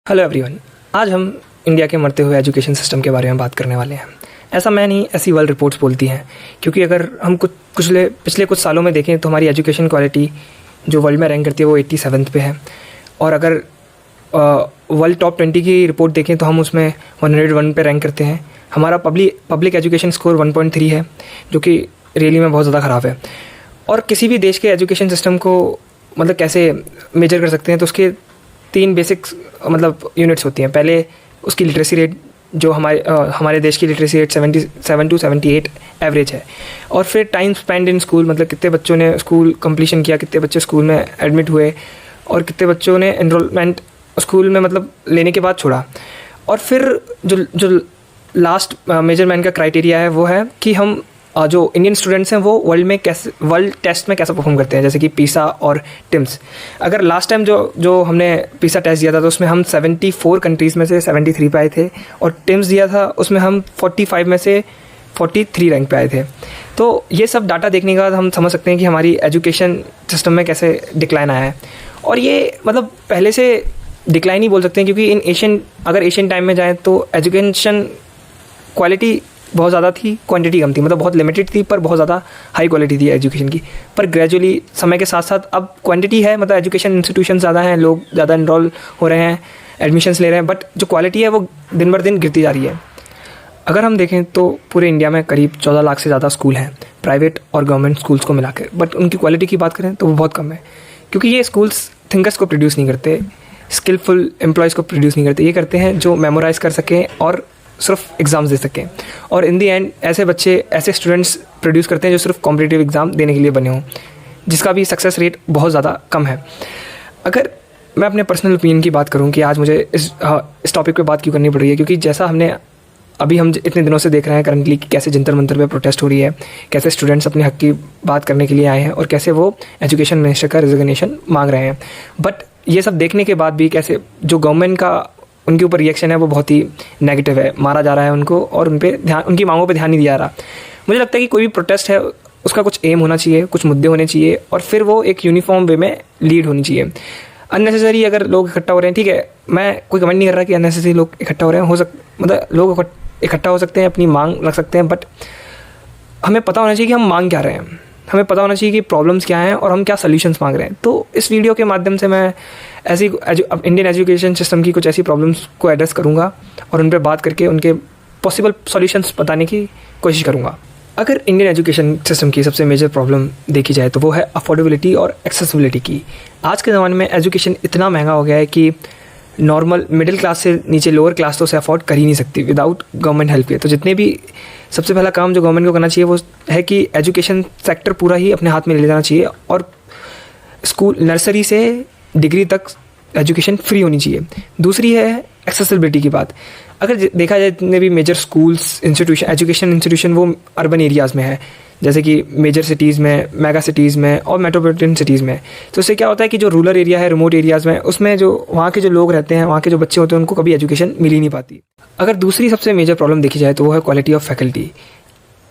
Hello everyone, आज हम India के मरते हुए एजुकेशन सिस्टम के बारे में बात करने वाले हैं। ऐसा मैं नहीं, ऐसी वर्ल्ड रिपोर्ट्स बोलती हैं, क्योंकि अगर हम पिछले कुछ सालों में देखें तो हमारी एजुकेशन क्वालिटी जो वर्ल्ड में रैंक करती है वो 87th पे है। और अगर वर्ल्ड टॉप 20 की रिपोर्ट देखें तो हम उसमें 101 पे रैंक करते हैं। हमारा पब्लिक एजुकेशन स्कोर 1.3 है, जो कि रियली में बहुत ज़्यादा ख़राब है। और किसी भी देश के एजुकेशन सिस्टम को मतलब कैसे मेजर कर सकते हैं, तो उसके 3 बेसिक मतलब यूनिट्स होती हैं। पहले उसकी लिटरेसी रेट, जो हमारे देश की लिटरेसी रेट 77 to 78 एवरेज है। और फिर टाइम स्पेंड इन स्कूल, मतलब कितने बच्चों ने स्कूल कंप्लीशन किया, कितने बच्चे स्कूल में एडमिट हुए और कितने बच्चों ने एनरोलमेंट स्कूल में मतलब लेने के बाद छोड़ा। और फिर जो लास्ट मेजरमेंट का क्राइटेरिया है वो है कि हम जो इंडियन स्टूडेंट्स हैं वो वर्ल्ड टेस्ट में कैसा परफॉर्म करते हैं, जैसे कि पीसा और टिम्स। अगर लास्ट टाइम जो हमने पीसा टेस्ट दिया था तो उसमें हम 74 कंट्रीज़ में से 73 पे आए थे, और टिम्स दिया था उसमें हम 45 में से 43 रैंक पे आए थे। तो ये सब डाटा देखने के बाद हम समझ सकते हैं कि हमारी एजुकेशन सिस्टम में कैसे डिक्लाइन आया है। और ये मतलब पहले से डिक्लाइन ही बोल सकते हैं, क्योंकि अगर एशियन टाइम में जाएँ तो एजुकेशन क्वालिटी बहुत ज़्यादा थी, क्वांटिटी कम थी, मतलब बहुत लिमिटेड थी पर बहुत ज़्यादा हाई क्वालिटी थी एजुकेशन की। पर ग्रेजुअली समय के साथ साथ अब क्वांटिटी है, मतलब एजुकेशन इंस्टीट्यूशन ज़्यादा हैं, लोग ज़्यादा इनरोल हो रहे हैं, एडमिशन्स ले रहे हैं, बट जो क्वालिटी है वो दिन बर दिन गिरती जा रही है। अगर हम देखें तो पूरे इंडिया में करीब 14 लाख से ज़्यादा स्कूल हैं, प्राइवेट और गवर्नमेंट स्कूल्स को मिला कर, बट उनकी क्वालिटी की बात करें तो वो बहुत कम है, क्योंकि ये स्कूल्स थिंकर्स को प्रोड्यूस नहीं करते, स्किलफुल एम्प्लॉयज़ को प्रोड्यूस नहीं करते। ये करते हैं जो मेमोराइज़ कर सकें और सिर्फ एग्ज़ाम्स दे सकें। और इन दी एंड ऐसे स्टूडेंट्स प्रोड्यूस करते हैं जो सिर्फ कॉम्पिटिटिव एग्ज़ाम देने के लिए बने हों, जिसका भी सक्सेस रेट बहुत ज़्यादा कम है। अगर मैं अपने पर्सनल ओपिनियन की बात करूं कि आज मुझे इस टॉपिक पे बात क्यों करनी पड़ रही है, क्योंकि जैसा हम इतने दिनों से देख रहे हैं करंटली कि कैसे जंतर मंतर पे प्रोटेस्ट हो रही है, कैसे स्टूडेंट्स अपने हक की बात करने के लिए आए हैं और कैसे वो एजुकेशन मिनिस्टर का रिजिग्नेशन मांग रहे हैं। बट ये सब देखने के बाद भी कैसे जो गवर्नमेंट का उनके ऊपर रिएक्शन है वो बहुत ही नेगेटिव है, मारा जा रहा है उनको और उनकी मांगों पे ध्यान नहीं दिया जा रहा। मुझे लगता है कि कोई भी प्रोटेस्ट है उसका कुछ एम होना चाहिए, कुछ मुद्दे होने चाहिए, और फिर वो एक यूनिफॉर्म वे में लीड होनी चाहिए। अननेसेसरी अगर लोग इकट्ठा हो रहे हैं, ठीक है, मैं कोई कमेंट नहीं कर रहा कि अननेसेसरी लोग इकट्ठा हो रहे हैं, मतलब लोग इकट्ठा हो सकते हैं, अपनी मांग रख सकते हैं, बट हमें पता होना चाहिए कि हम मांग क्या रहे हैं, हमें पता होना चाहिए कि प्रॉब्लम्स क्या हैं और हम क्या सॉल्यूशंस मांग रहे हैं। तो इस वीडियो के माध्यम से मैं इंडियन एजुकेशन सिस्टम की कुछ ऐसी प्रॉब्लम्स को एड्रेस करूंगा और उन पर बात करके उनके पॉसिबल सॉल्यूशंस बताने की कोशिश करूंगा। अगर इंडियन एजुकेशन सिस्टम की सबसे मेजर प्रॉब्लम देखी जाए तो वो है अफोर्डेबिलिटी और एक्सेसिबिलिटी की। आज के ज़माने में एजुकेशन इतना महंगा हो गया है कि नॉर्मल मिडिल क्लास से नीचे लोअर क्लास तो उसे अफोर्ड कर ही नहीं सकती विदाउट गवर्नमेंट हेल्प के। तो जितने भी सबसे पहला काम जो गवर्नमेंट को करना चाहिए वो है कि एजुकेशन सेक्टर पूरा ही अपने हाथ में ले जाना चाहिए, और स्कूल नर्सरी से डिग्री तक एजुकेशन फ्री होनी चाहिए। दूसरी है एक्सेसिबिलिटी की बात। अगर देखा जाए जितने भी मेजर स्कूल्स एजुकेशन इंस्टीट्यूशन वो अर्बन एरियाज़ में है, जैसे कि मेजर सिटीज़ में, मेगा सिटीज़ में और मेट्रोपॉलिटन सिटीज़ में। तो उससे क्या होता है कि जो रूरल एरिया है, रिमोट एरियाज़ में, उसमें जो वहाँ के जो लोग रहते हैं, वहाँ के जो बच्चे होते हैं, उनको कभी एजुकेशन मिल ही नहीं पाती। अगर दूसरी सबसे मेजर प्रॉब्लम देखी जाए तो वो है क्वालिटी ऑफ फैकल्टी।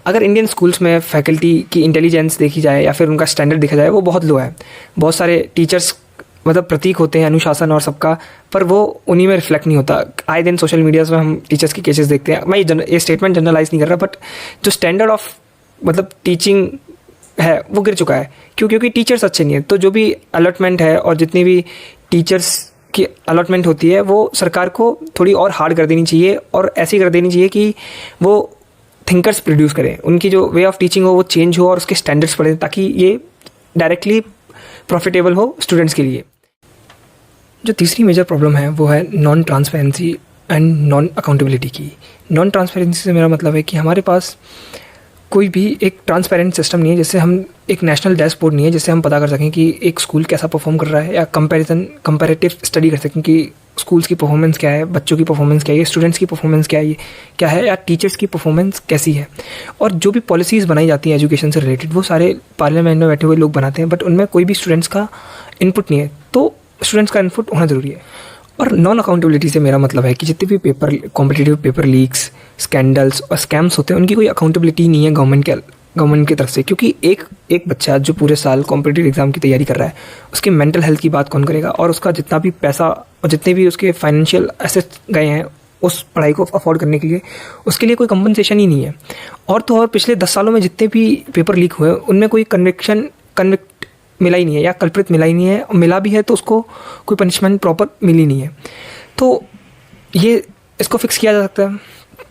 अगर इंडियन स्कूल्स में फैकल्टी की इंटेलिजेंस देखी जाए या फिर उनका स्टैंडर्ड देखा जाए वो बहुत लो है। बहुत सारे टीचर्स मतलब प्रतीक होते हैं अनुशासन और सबका, पर वो उन्हीं में रिफ्लेक्ट नहीं होता। आए दिन सोशल मीडियाज़ में हम टीचर्स की केसेस देखते हैं। मैं ये स्टेटमेंट जनरलाइज नहीं कर रहा, बट जो स्टैंडर्ड ऑफ मतलब टीचिंग है वो गिर चुका है। क्योंकि टीचर्स अच्छे नहीं है, तो जो भी अलॉटमेंट है और जितनी भी टीचर्स की अलॉटमेंट होती है वो सरकार को थोड़ी और हार्ड कर देनी चाहिए, और ऐसी कर देनी चाहिए कि वो थिंकर्स प्रोड्यूस करें, उनकी जो वे ऑफ टीचिंग हो वो चेंज हो और उसके स्टैंडर्ड्स बढ़ें, ताकि ये डायरेक्टली प्रॉफिटेबल हो स्टूडेंट्स के लिए। जो तीसरी मेजर प्रॉब्लम है वो है non transparency and non accountability की। नॉन ट्रांसपेरेंसी से मेरा मतलब है कि हमारे पास कोई भी एक ट्रांसपेरेंट सिस्टम नहीं है, जैसे हम एक नेशनल डैशबोर्ड नहीं है जिससे हम पता कर सकें कि एक स्कूल कैसा परफॉर्म कर रहा है, या कंपैरेटिव स्टडी कर सकें कि स्कूल्स की परफॉर्मेंस क्या है, बच्चों की परफॉर्मेंस क्या है, स्टूडेंट्स की परफॉर्मेंस क्या है या टीचर्स की परफॉर्मेंस कैसी है। और जो भी पॉलिसीज़ बनाई जाती हैं एजुकेशन से रिलेटेड वो सारे पार्लियामेंट में बैठे हुए लोग बनाते हैं, बट उनमें कोई भी स्टूडेंट्स का इनपुट नहीं है। तो स्टूडेंट्स का इनपुट होना ज़रूरी है। और नॉन अकाउंटेबिलिटी से मेरा मतलब है कि जितने भी कॉम्पिटिटिव पेपर लीक्स, स्कैंडल्स और स्कैम्स होते हैं उनकी कोई अकाउंटेबिलिटी नहीं है गवर्नमेंट की तरफ से, क्योंकि एक बच्चा जो पूरे साल कॉम्पिटिटिव एग्ज़ाम की तैयारी कर रहा है, उसकी मेंटल हेल्थ की बात कौन करेगा, और उसका जितना भी पैसा और जितने भी उसके फाइनेंशियल एसेट्स गए हैं उस पढ़ाई को अफोर्ड करने के लिए, उसके लिए कोई कंपनसेशन ही नहीं है। और तो और पिछले 10 सालों में जितने भी पेपर लीक हुए उनमें कोई कन्विक्ट मिला ही नहीं है, या कल्प्रिट मिला ही नहीं है, मिला भी है तो उसको कोई पनिशमेंट प्रॉपर मिली नहीं है। तो ये इसको फिक्स किया जा सकता है।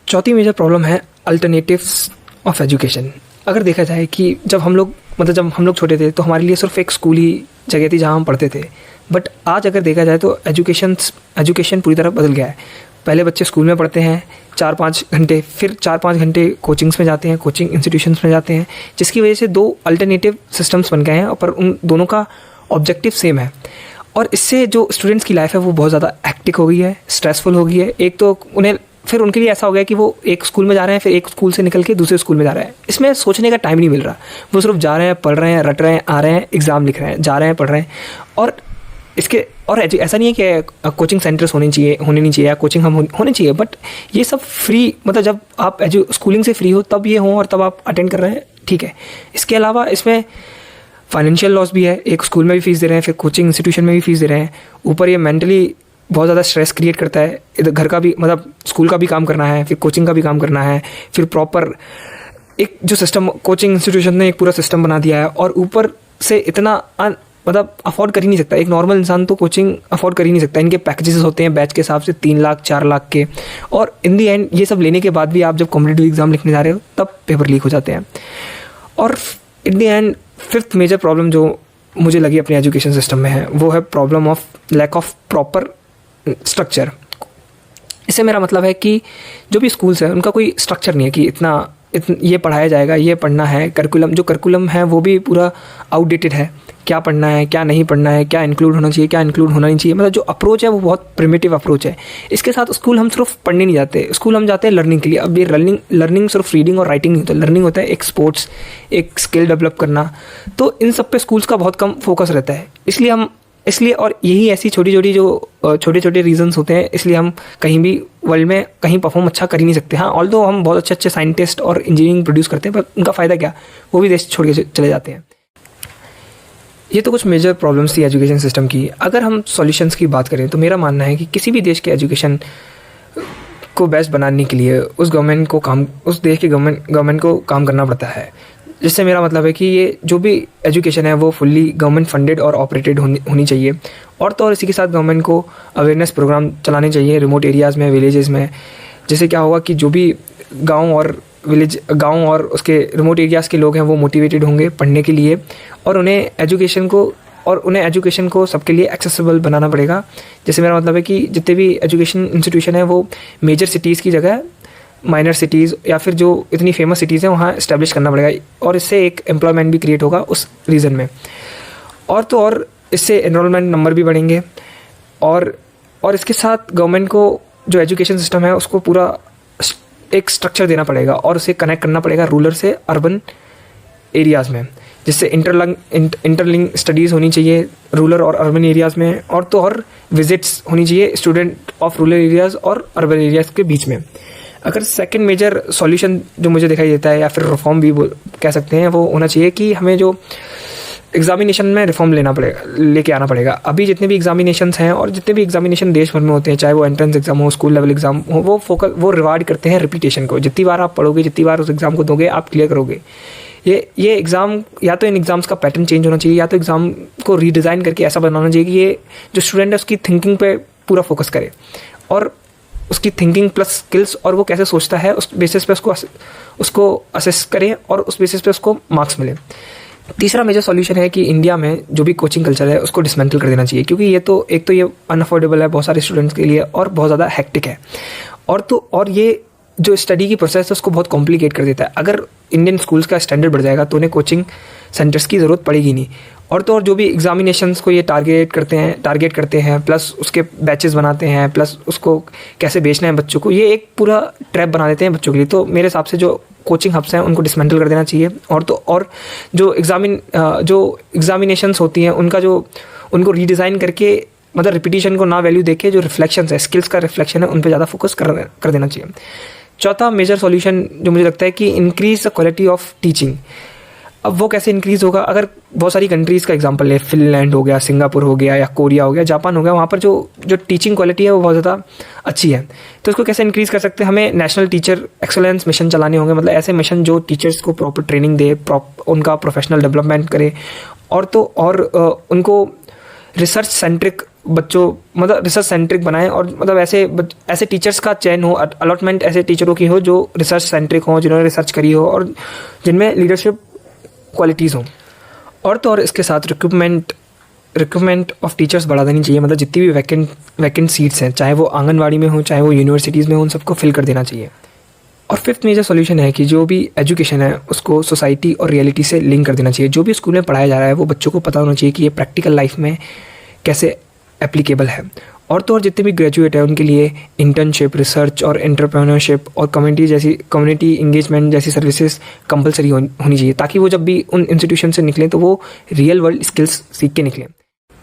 चौथी मेजर प्रॉब्लम है अल्टरनेटिव्स ऑफ एजुकेशन। अगर देखा जाए कि जब हम लोग छोटे थे तो हमारे लिए सिर्फ एक स्कूल ही जगह थी जहाँ हम पढ़ते थे, बट आज अगर देखा जाए तो एजुकेशन पूरी तरह बदल गया है। पहले बच्चे स्कूल में पढ़ते हैं 4-5 घंटे, फिर 4-5 घंटे कोचिंग्स में जाते हैं, कोचिंग इंस्टीट्यूशंस में जाते हैं, जिसकी वजह से 2 अल्टरनेटिव सिस्टम्स बन गए हैं, पर उन दोनों का ऑब्जेक्टिव सेम है। और इससे जो स्टूडेंट्स की लाइफ है वो बहुत ज़्यादा एक्टिक हो गई है, स्ट्रेसफुल हो गई है। एक तो फिर उनके लिए ऐसा हो गया कि वो एक स्कूल में जा रहे हैं, फिर एक स्कूल से निकल के दूसरे स्कूल में जा रहे हैं, इसमें सोचने का टाइम नहीं मिल रहा। वो सिर्फ जा रहे हैं, पढ़ रहे हैं, रट रहे हैं, आ रहे हैं, एग्ज़ाम लिख रहे हैं, जा रहे हैं, पढ़ रहे हैं। और ऐसा नहीं है कि कोचिंग सेंटर्स होने नहीं चाहिए या कोचिंग हम होने चाहिए, बट ये सब फ्री, मतलब जब आप स्कूलिंग से फ्री हो तब ये हो और तब आप अटेंड कर रहे हैं, ठीक है। इसके अलावा इसमें फाइनेंशियल लॉस भी है, एक स्कूल में भी फीस दे रहे हैं, फिर कोचिंग इंस्टीट्यूशन में भी फीस दे रहे हैं, ऊपर ये मेंटली बहुत ज़्यादा स्ट्रेस क्रिएट करता है। इधर घर का भी, मतलब स्कूल का भी काम करना है, फिर कोचिंग का भी काम करना है, फिर प्रॉपर एक जो सिस्टम कोचिंग इंस्टीट्यूशन ने एक पूरा सिस्टम बना दिया है, और ऊपर से इतना अफोर्ड कर ही नहीं सकता। एक नॉर्मल इंसान तो कोचिंग अफोर्ड कर ही नहीं सकता। इनके पैकेजेस होते हैं बैच के हिसाब से 3 लाख 4 लाख के, और इन दी एंड ये सब लेने के बाद भी आप जब कॉम्पिटिटिव एग्जाम लिखने जा रहे हो तब पेपर लीक हो जाते हैं। और इन दी एंड 5th मेजर प्रॉब्लम जो मुझे लगी अपने एजुकेशन सिस्टम में है वो है problem of lack of proper structure. इससे मेरा मतलब है कि जो भी स्कूल्स हैं उनका कोई स्ट्रक्चर नहीं है कि इतना ये पढ़ाया जाएगा, ये पढ़ना है। करिकुलम है वो भी पूरा आउटडेटेड है। क्या पढ़ना है, क्या नहीं पढ़ना है, क्या इंक्लूड होना चाहिए, क्या इंक्लूड होना नहीं चाहिए, मतलब जो अप्रोच है वो बहुत प्रिमिटिव अप्रोच है। इसके साथ स्कूल हम सिर्फ पढ़ने नहीं जाते, स्कूल हम जाते हैं लर्निंग के लिए। अब ये लर्निंग सिर्फ रीडिंग और राइटिंग नहीं होता, लर्निंग होता है एक स्पोर्ट्स, एक स्किल डेवलप करना। तो इन सब पे स्कूल्स का बहुत कम फोकस रहता है। इसलिए और यही ऐसी छोटे छोटे रीजंस होते हैं, इसलिए हम कहीं भी वर्ल्ड में कहीं परफॉर्म अच्छा कर ही नहीं सकते। हाँ, ऑल्दो हम बहुत अच्छे साइंटिस्ट और इंजीनियरिंग प्रोड्यूस करते हैं, पर उनका फ़ायदा क्या, वो भी देश छोड़ के चले जाते हैं। ये तो कुछ मेजर प्रॉब्लम्स थी एजुकेशन सिस्टम की। अगर हम सॉल्यूशंस की बात करें तो मेरा मानना है कि किसी भी देश के एजुकेशन को बेस्ट बनाने के लिए उस देश के गवर्नमेंट को काम करना पड़ता है। जिससे मेरा मतलब है कि ये जो भी एजुकेशन है वो फुल्ली गवर्नमेंट फंडेड और ऑपरेटेड होनी चाहिए। और तो और इसी के साथ गवर्नमेंट को अवेयरनेस प्रोग्राम चलाने चाहिए रिमोट एरियाज़ में, विलेजेस में। जिससे क्या होगा कि जो भी गांव और उसके रिमोट एरियाज़ के लोग हैं वो मोटिवेटेड होंगे पढ़ने के लिए, और उन्हें एजुकेशन को सबके लिए एक्सेसिबल बनाना पड़ेगा। जैसे मेरा मतलब है कि जितने भी एजुकेशन इंस्टीट्यूशन है वो मेजर सिटीज़ की जगह माइनर सिटीज़ या फिर जो इतनी फेमस सिटीज़ हैं वहाँ इस्टेब्लिश करना पड़ेगा, और इससे एक एम्प्लॉयमेंट भी क्रिएट होगा उस रीजन में। और तो और इससे एनरोलमेंट नंबर भी बढ़ेंगे, और इसके साथ गवर्नमेंट को जो एजुकेशन सिस्टम है उसको पूरा एक स्ट्रक्चर देना पड़ेगा और उसे कनेक्ट करना पड़ेगा रूरल से अर्बन एरियाज़ में, जिससे इंटरलिंक स्टडीज़ होनी चाहिए रूरल और अर्बन एरियाज़ में। और तो और विजिट्स होनी चाहिए स्टूडेंट ऑफ रूरल एरियाज़ और अर्बन एरियाज़ के बीच में। अगर सेकंड मेजर सॉल्यूशन जो मुझे दिखाई देता है, या फिर रिफॉर्म भी कह सकते हैं, वो होना चाहिए कि हमें जो एग्जामिनेशन में रिफॉर्म लेके आना पड़ेगा। अभी जितने भी एग्जामिनेशंस हैं और जितने भी एग्जामिनेशन देश भर में होते हैं, चाहे वो एंट्रेंस एग्जाम हो, स्कूल लेवल एग्जाम हो, वो रिवार्ड करते हैं रिपीटेशन को। जितनी बार आप पढ़ोगे, जितनी बार उस एग्ज़ाम को दोगे, आप क्लियर करोगे। ये एग्ज़ाम, या तो इन एग्ज़ाम्स का पैटर्न चेंज होना चाहिए, या तो एग्ज़ाम को रीडिज़ाइन करके ऐसा बनाना चाहिए कि ये जो स्टूडेंट है उसकी थिंकिंग पे पूरा फोकस करे, और उसकी थिंकिंग प्लस स्किल्स और वो कैसे सोचता है उस बेसिस पे उसको असेस करें और उस बेसिस पे उसको मार्क्स मिले। तीसरा मेजर सॉल्यूशन है कि इंडिया में जो भी कोचिंग कल्चर है उसको डिसमेंटल कर देना चाहिए, क्योंकि ये अनअफोर्डेबल है बहुत सारे स्टूडेंट्स के लिए और बहुत ज़्यादा हेक्टिक है, और ये जो स्टडी की प्रोसेस है उसको बहुत कॉम्प्लिकेट कर देता है। अगर इंडियन स्कूल्स का स्टैंडर्ड बढ़ जाएगा तो उन्हें कोचिंग सेंटर्स की ज़रूरत पड़ेगी नहीं। और तो और जो भी एग्जामिनेशंस को ये टारगेट करते हैं प्लस उसके बैचेस बनाते हैं, प्लस उसको कैसे बेचना है बच्चों को, ये एक पूरा ट्रैप बना देते हैं बच्चों के लिए। तो मेरे हिसाब से जो कोचिंग हब्स हैं उनको डिसमेंटल कर देना चाहिए। और तो और जो एग्जामिनेशंस होती हैं उनको रीडिज़ाइन करके, मतलब रिपीटिशन को ना वैल्यू देके जो रिफ्लेक्शंस है, स्किल्स का रिफ्लेक्शन है, उन पर ज़्यादा फोकस कर देना चाहिए। चौथा मेजर सॉल्यूशन जो मुझे लगता है कि increase the quality of teaching. अब वो कैसे इंक्रीज़ होगा? अगर बहुत सारी कंट्रीज़ का एग्जांपल है, फिनलैंड हो गया, सिंगापुर हो गया, या कोरिया हो गया, जापान हो गया, वहाँ पर जो टीचिंग क्वालिटी है वो बहुत ज़्यादा अच्छी है। तो इसको कैसे इंक्रीज़ कर सकते हैं? हमें नेशनल टीचर एक्सेलेंस मिशन चलाने होंगे, मतलब ऐसे मिशन जो टीचर्स को प्रॉपर ट्रेनिंग दे, उनका प्रोफेशनल डेवलपमेंट करे, और उनको रिसर्च सेंट्रिक बच्चों, मतलब रिसर्च सेंट्रिक बनाएं, और मतलब ऐसे टीचर्स का चयन हो, अलॉटमेंट ऐसे टीचरों की हो जो रिसर्च सेंट्रिक हो, जिन्होंने रिसर्च करी हो और जिनमें लीडरशिप क्वालिटीज़ हों। और तो और इसके साथ रिक्रूटमेंट ऑफ टीचर्स बढ़ा देनी चाहिए, मतलब जितनी भी वैकेंट सीट्स हैं, चाहे वो आंगनवाड़ी में हो, चाहे वो यूनिवर्सिटीज़ में हो, उन सबको फिल कर देना चाहिए। और फिफ्थ मेजर सॉल्यूशन है कि जो भी एजुकेशन है उसको सोसाइटी और रियलिटी से लिंक कर देना चाहिए। जो भी स्कूल में पढ़ाया जा रहा है वो बच्चों को पता होना चाहिए कि ये प्रैक्टिकल लाइफ में कैसे एप्लीकेबल है। और तो और जितने भी ग्रेजुएट हैं उनके लिए इंटर्नशिप, रिसर्च और एंटरप्रेन्योरशिप और कम्युनिटी इंगेजमेंट जैसी सर्विसेज कंपलसरी होनी चाहिए, ताकि वो जब भी उन इंस्टीट्यूशन से निकलें तो वो रियल वर्ल्ड स्किल्स सीख के निकलें।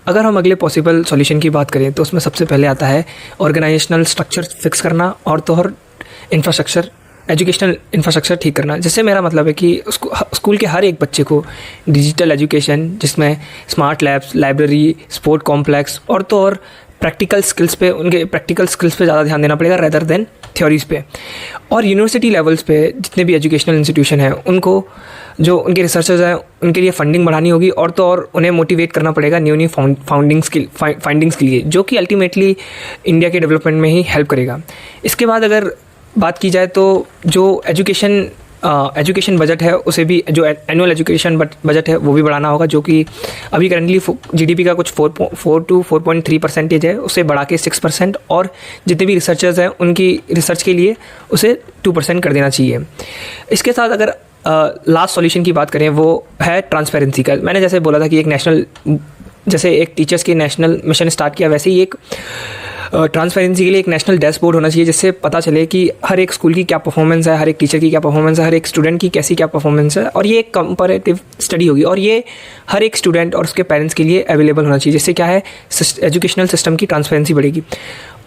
अगर हम अगले पॉसिबल सॉल्यूशन की बात करें तो उसमें सबसे पहले आता है ऑर्गेनाइजेशनल स्ट्रक्चर फिक्स करना, और तो और एजुकेशनल इंफ्रास्ट्रक्चर ठीक करना। जिससे मेरा मतलब है कि स्कूल के हर एक बच्चे को डिजिटल एजुकेशन, जिसमें smart labs, library, sport complex और तो और प्रैक्टिकल स्किल्स पे ज़्यादा ध्यान देना पड़ेगा रेदर देन थ्योरीज़ पे। और यूनिवर्सिटी लेवल्स पे जितने भी एजुकेशनल इंस्टीट्यूशन हैं उनको, जो उनके रिसर्चर्स हैं, उनके लिए फंडिंग बढ़ानी होगी, और तो और उन्हें मोटिवेट करना पड़ेगा न्यू फाइंडिंग्स के लिए, जो कि अल्टीमेटली इंडिया के डेवलपमेंट में ही हेल्प करेगा। इसके बाद अगर बात की जाए तो जो एजुकेशन बजट है उसे भी, जो एनुअल एजुकेशन बजट है वो भी बढ़ाना होगा, जो कि अभी करंटली जीडीपी का कुछ 4 to 4.3% है, उसे बढ़ा के 6%, और जितने भी रिसर्चर्स हैं उनकी रिसर्च के लिए उसे 2% कर देना चाहिए। इसके साथ अगर लास्ट सॉल्यूशन की बात करें वो है ट्रांसपेरेंसी का। मैंने जैसे बोला था कि जैसे एक टीचर्स के नेशनल मिशन स्टार्ट किया, वैसे ही एक ट्रांसपेरेंसी के लिए एक नेशनल डैशबोर्ड होना चाहिए, जिससे पता चले कि हर एक स्कूल की क्या परफॉर्मेंस है, हर एक टीचर की क्या परफॉर्मेंस है, हर एक स्टूडेंट की कैसी क्या परफॉर्मेंस है, और ये एक कंपैरेटिव स्टडी होगी, और ये हर एक स्टूडेंट और उसके पेरेंट्स के लिए अवेलेबल होना चाहिए, जिससे क्या है एजुकेशनल सिस्टम की ट्रांसपेरेंसी बढ़ेगी।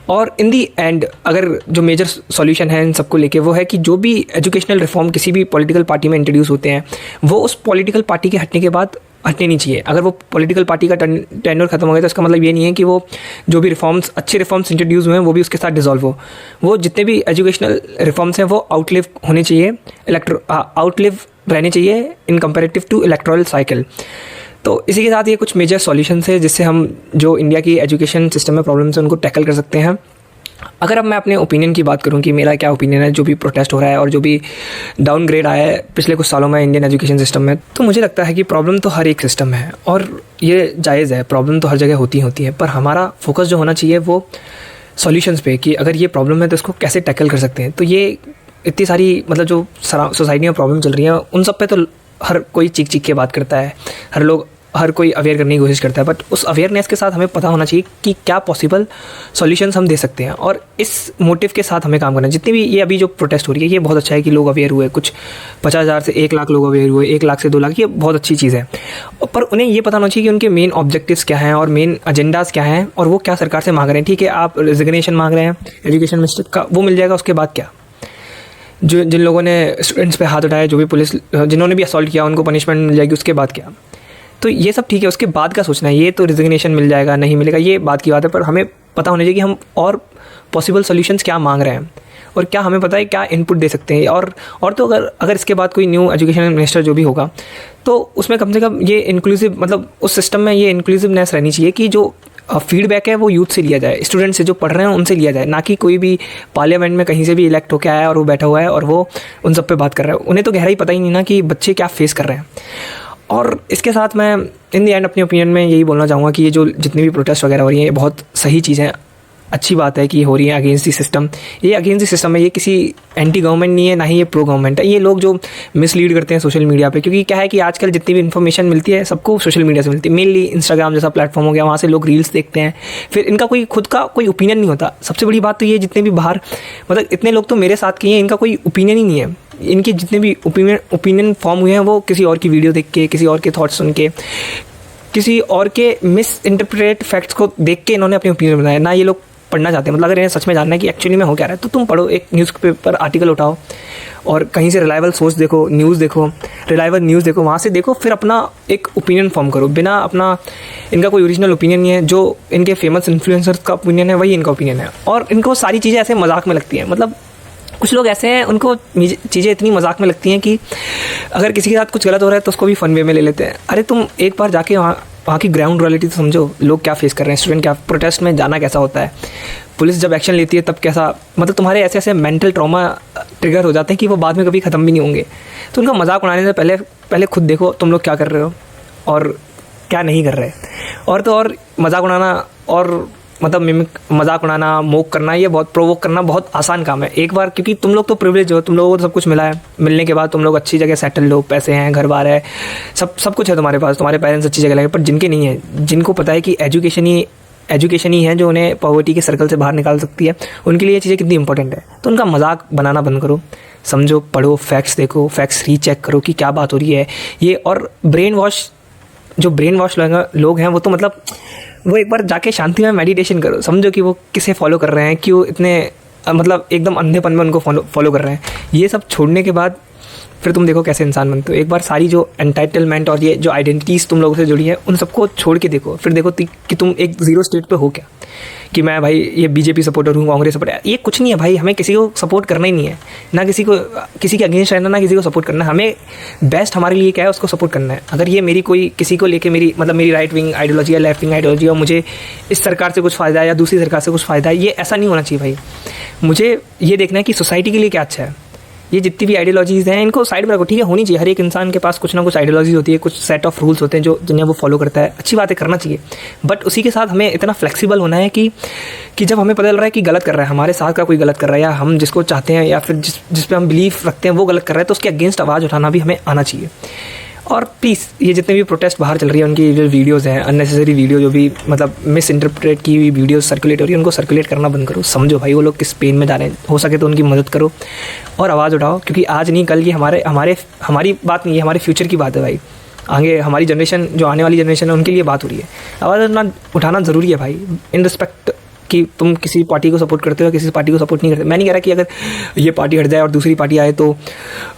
और इन दी एंड अगर जो मेजर सॉल्यूशन है इन सबको लेके वो है कि जो भी एजुकेशनल रिफॉर्म किसी भी पॉलिटिकल पार्टी में इंट्रोड्यूस होते हैं वो उस पॉलिटिकल पार्टी के हटने के बाद हटने नहीं चाहिए। अगर वो पॉलिटिकल पार्टी का टेन्योर खत्म हो गया तो इसका मतलब ये नहीं है कि वो जो भी अच्छे रिफॉर्म्स इंट्रोड्यूस हुए हैं वो भी उसके साथ डिसॉल्व हो। वो जितने भी एजुकेशनल रिफॉर्म्स हैं वो आउटलिव होने चाहिए, आउटलिव रहने चाहिए इन कंपेरेटिव टू इलेक्टोरल साइकिल। तो इसी के साथ ये कुछ मेजर सॉल्यूशंस है जिससे हम जो इंडिया की एजुकेशन सिस्टम में प्रॉब्लम्स हैं उनको टैकल कर सकते हैं। अगर अब मैं अपने ओपिनियन की बात करूं कि मेरा क्या ओपिनियन है जो भी प्रोटेस्ट हो रहा है और जो भी डाउनग्रेड आया है पिछले कुछ सालों में इंडियन एजुकेशन सिस्टम में, तो मुझे लगता है कि प्रॉब्लम तो हर एक सिस्टम में है और ये जायज़ है, प्रॉब्लम तो हर जगह होती है, पर हमारा फोकस जो होना चाहिए वो सॉल्यूशंस पे, कि अगर ये प्रॉब्लम है तो इसको कैसे टैकल कर सकते हैं। तो ये इतनी सारी मतलब जो सोसाइटी में प्रॉब्लम चल रही है उन सब पे तो हर कोई चीख के बात करता है, हर कोई अवेयर करने की कोशिश करता है, बट उस अवेयरनेस के साथ हमें पता होना चाहिए कि क्या पॉसिबल सॉल्यूशंस हम दे सकते हैं और इस मोटिव के साथ हमें काम करना है। जितनी भी ये अभी जो प्रोटेस्ट हो रही है ये बहुत अच्छा है कि लोग अवेयर हुए, कुछ 50,000 से 1 लाख लोग अवेयर हुए, 1 लाख से 2 लाख, ये बहुत अच्छी चीज़ है। पर उन्हें ये पता होना चाहिए कि उनके मेन ऑब्जेक्टिव्स क्या हैं और मेन एजेंडाज क्या हैं और वो क्या सरकार से मांग रहे हैं। ठीक है, आप रेजिग्नेशन मांग रहे हैं एजुकेशन मिनिस्टर का, वो मिल जाएगा, उसके बाद क्या? जिन लोगों ने स्टूडेंट्स पे हाथ उठाए, जो भी पुलिस जिन्होंने भी असॉल्ट किया उनको पनिशमेंट मिल जाएगी, उसके बाद क्या? तो ये सब ठीक है, उसके बाद का सोचना है। ये तो रिजिग्नेशन मिल जाएगा नहीं मिलेगा ये बात की बात है, पर हमें पता होना चाहिए कि हम और पॉसिबल सॉल्यूशंस क्या मांग रहे हैं और क्या हमें पता है क्या इनपुट दे सकते हैं। और तो अगर इसके बाद कोई न्यू एजुकेशन मिनिस्टर जो भी होगा तो उसमें कम से कम ये इंक्लूसिव, मतलब उस सिस्टम में ये इंक्लूसिवनेस रहनी चाहिए कि जो फीडबैक है वो यूथ से लिया जाए, स्टूडेंट से जो पढ़ रहे हैं उनसे लिया जाए, ना कि कोई भी पार्लियामेंट में कहीं से भी इलेक्ट होकर आया और वो बैठा हुआ है और वो उन सब पे बात कर रहा है। उन्हें तो गहराई पता ही नहीं ना कि बच्चे क्या फेस कर रहे हैं। और इसके साथ मैं इन दी एंड अपनी ओपिनियन में यही बोलना चाहूँगा कि ये जो जितनी भी प्रोटेस्ट वगैरह हो रही हैं ये बहुत सही चीज़ है, अच्छी बात है कि हो रही है अगेंस्ट दी सिस्टम। ये अगेंस्ट दी सिस्टम है, ये किसी एंटी गवर्नमेंट नहीं है, ना ही ये प्रो गवर्नमेंट है। ये लोग जो मिसलीड करते हैं सोशल मीडिया पे, क्योंकि क्या है कि आजकल जितनी भी इन्फॉर्मेशन मिलती है सबको सोशल मीडिया से मिलती है, मेनली इंस्टाग्राम जैसा प्लेटफॉर्म हो गया, वहाँ से लोग रील्स देखते हैं, फिर इनका कोई खुद का कोई ओपिनियन नहीं होता। सबसे बड़ी बात तो ये, जितने भी बाहर मतलब इतने लोग तो मेरे साथ के हैं, इनका कोई ओपिनियन ही नहीं है। इनके जितने भी ओपिनियन फॉर्म हुए हैं वो किसी और की वीडियो देख के, किसी और के थॉट्स सुन के, किसी और के मिस इंटरप्रेट फैक्ट्स को देख के इन्होंने अपनी ओपिनियन बनाया। ना ये लोग पढ़ना चाहते हैं, मतलब अगर इन्हें सच में जानना है कि एक्चुअली में हो क्या रहा है, तो तुम पढ़ो, एक न्यूज़पेपर आर्टिकल उठाओ और कहीं से रिलायबल सोर्स देखो, रिलायबल न्यूज़ देखो, वहाँ से देखो, फिर अपना एक ओपिनियन फॉर्म करो। बिना अपना, इनका कोई ओरिजिनल ओपिनियन नहीं है, जो इनके फेमस इन्फ्लुएंसर्स का ओपिनियन है वही इनका ओपिनियन है। और इनको सारी चीज़ें ऐसे मजाक में लगती हैं, मतलब कुछ लोग ऐसे हैं, उनको चीज़ें इतनी मजाक में लगती हैं कि अगर किसी के साथ कुछ गलत हो रहा है तो उसको भी फन वे में ले लेते हैं। अरे तुम एक बार जाके वहाँ की ग्राउंड रियलिटी तो समझो, लोग क्या फेस कर रहे हैं, स्टूडेंट क्या, प्रोटेस्ट में जाना कैसा होता है, पुलिस जब एक्शन लेती है तब कैसा, मतलब तुम्हारे ऐसे ऐसे मेंटल ट्रॉमा ट्रिगर हो जाते हैं कि वो बाद में कभी ख़त्म भी नहीं होंगे। तो उनका मजाक उड़ाने से पहले खुद देखो तुम लोग क्या कर रहे हो और क्या नहीं कर रहे। और तो और मजाक उड़ाना और मतलब मजाक उड़ाना, मोक करना, ये बहुत प्रोवोक करना बहुत आसान काम है एक बार, क्योंकि तुम लोग तो प्रिविलेज हो, तुम लोगों को तो सब कुछ मिला है, मिलने के बाद तुम लोग अच्छी जगह सेटल हो, पैसे हैं, घर बार है, सब कुछ है तुम्हारे पास, तुम्हारे पेरेंट्स अच्छी जगह लगे। पर जिनके नहीं है, जिनको पता है कि एजुकेशन ही है जो उन्हें पॉवर्टी के सर्कल से बाहर निकाल सकती है, उनके लिए ये चीज़ें कितनी इंपॉर्टेंट है। तो उनका मजाक बनाना बंद करो, समझो, पढ़ो, फैक्ट्स देखो, फैक्ट्स रीचेक करो कि क्या बात हो रही है ये। और ब्रेन वॉश लोग हैं वो तो मतलब वो एक बार जाके शांति में मेडिटेशन करो, समझो कि वो किसे फॉलो कर रहे हैं, क्यों इतने मतलब एकदम अंधेपन में उनको फॉलो कर रहे हैं। ये सब छोड़ने के बाद फिर तुम देखो कैसे इंसान बनते हो। एक बार सारी जो एंटाइटलमेंट और ये जो आइडेंटिटीज़ तुम लोगों से जुड़ी है उन सबको छोड़ के देखो, फिर देखो कि तुम एक जीरो स्टेट पे हो क्या, कि मैं भाई ये बीजेपी सपोर्टर हूँ, कांग्रेस सपोर्टर, ये कुछ नहीं है भाई। हमें किसी को सपोर्ट करना ही नहीं है, ना किसी के अगेंस्ट रहना, ना किसी को सपोर्ट करना है। हमें बेस्ट हमारे लिए क्या है उसको सपोर्ट करना है। अगर ये मेरी कोई किसी को लेके मेरी राइट विंग आइडियोलॉजी या लेफ्ट विंग आइडियोलॉजी और मुझे इस सरकार से कुछ फ़ायदा है या दूसरी सरकार से कुछ फ़ायदा है, ये ऐसा नहीं होना चाहिए भाई। मुझे ये देखना है कि सोसाइटी के लिए क्या अच्छा है। ये जितनी भी आइडियोलॉजीज़ हैं इनको साइड में रखो, ठीक है, होनी चाहिए। हर एक इंसान के पास कुछ ना कुछ आइडियोलॉजीज होती है, कुछ सेट ऑफ रूल्स होते हैं जो जिन्हें वो फॉलो करता है, अच्छी बात है, करना चाहिए। बट उसी के साथ हमें इतना फ्लेक्सिबल होना है कि जब हमें पता चल रहा है कि गलत कर रहा है, हमारे साथ का कोई गलत कर रहा है, या हम जिसको चाहते हैं या फिर जिस पे हम बिलीफ रखते हैं वो गलत कर रहा है, तो उसके अगेंस्ट आवाज़ उठाना भी हमें आना चाहिए। और प्लीज़ ये जितने भी प्रोटेस्ट बाहर चल रही है उनकी जो वीडियोज़ हैं, अननेसेसरी वीडियो, जो भी मतलब मिस इंटरप्रेट की हुई वीडियोज़ सर्कुलेट हो रही है, उनको सर्कुलेट करना बंद करो। समझो भाई वो लोग किस पेन में जा रहे हैं, हो सके तो उनकी मदद करो और आवाज़ उठाओ, क्योंकि आज नहीं कल ये हमारी बात नहीं है, हमारे फ्यूचर की बात है भाई। आगे हमारी जनरेशन, जो आने वाली जनरेशन है, उनके लिए बात हो रही है। आवाज़ उठाना ज़रूरी है भाई, इन रिस्पेक्ट कि तुम किसी पार्टी को सपोर्ट करते हो, किसी पार्टी को सपोर्ट नहीं करते। मैं नहीं कह रहा कि अगर ये पार्टी हट जाए और दूसरी पार्टी आए तो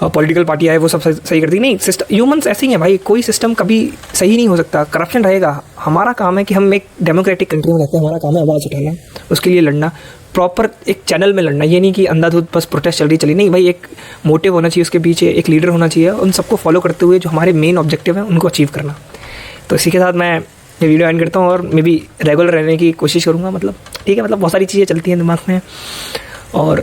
पॉलिटिकल पार्टी आए वो सब सही करती, नहीं। सिस्टम, ह्यूमंस ऐसे ही हैं भाई, कोई सिस्टम कभी सही नहीं हो सकता, करप्शन रहेगा। हमारा काम है कि हम एक डेमोक्रेटिक कंट्री में रहते हैं, हमारा काम है आवाज़ उठाना, उसके लिए लड़ना, प्रॉपर एक चैनल में लड़ना। ये नहीं कि अंधाधुंध बस प्रोटेस्ट चली नहीं भाई, एक मोटिव होना चाहिए उसके पीछे, एक लीडर होना चाहिए, उन सबको फॉलो करते हुए जो हमारे मेन ऑब्जेक्टिव है उनको अचीव करना। तो इसी के साथ मैं ये वीडियो एंड करता हूँ और मैं भी रेगुलर रहने की कोशिश करूँगा, मतलब ठीक है, मतलब बहुत सारी चीज़ें चलती हैं दिमाग में। और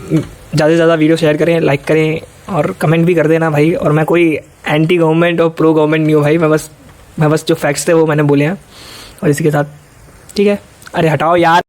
ज़्यादा से ज़्यादा वीडियो शेयर करें, लाइक करें और कमेंट भी कर देना भाई। और मैं कोई एंटी गवर्नमेंट और प्रो गवर्नमेंट नहीं हूँ भाई, मैं बस जो फैक्ट्स थे वो मैंने बोले हैं। और इसी के साथ ठीक है, अरे हटाओ यार।